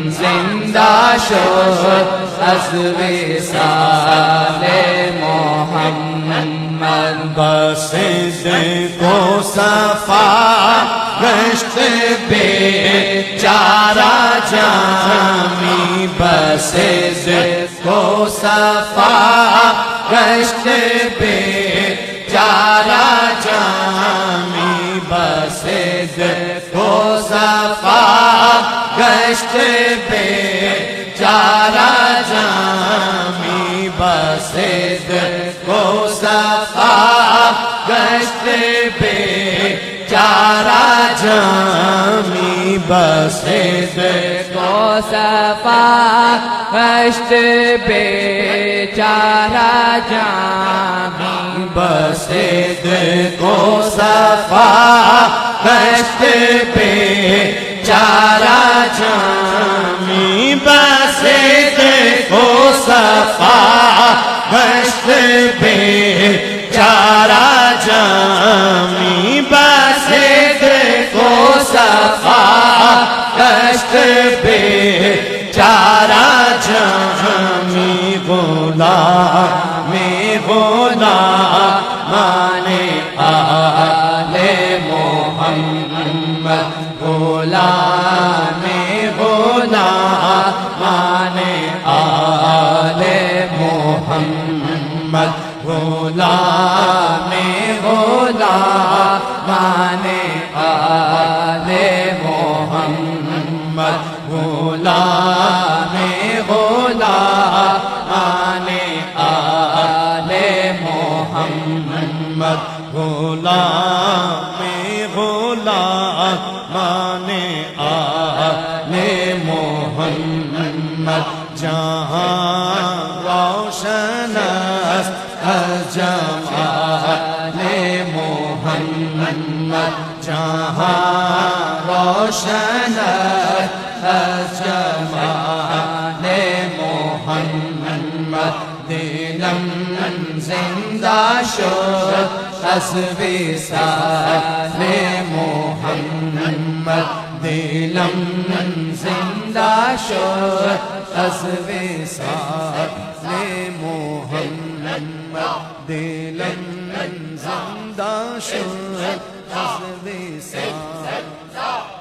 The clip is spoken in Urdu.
زندہ شد از وصال محمد بس صدق و صفا گشت بیچارہ جامی بس صدق و صفا گشت بیچارہ جامی بس صدق و صفا گشت بیچارہ جامی بس صدق و صفا گشت بیچارہ جامی بس صدق و صفا گشت بیچارہ جامی بس صدق و صفا گشت بیچارہ جامی بس صدق و صفا گشت بیچارہ جامی بس صدق و صفا گشت بیچارہ جامی غلام غلامان آل محمد غلام غلامان آل محمد غلام غلامان آل محمد غلام غلامان آل محمد غلام غلامان آل محمد جہاں روشن است از جمال محمد جہاں روشن است از جمال محمد دلم زندہ شد از وصال محمد دلم زندہ شد از وصال محمد دلم زندہ شد از وصال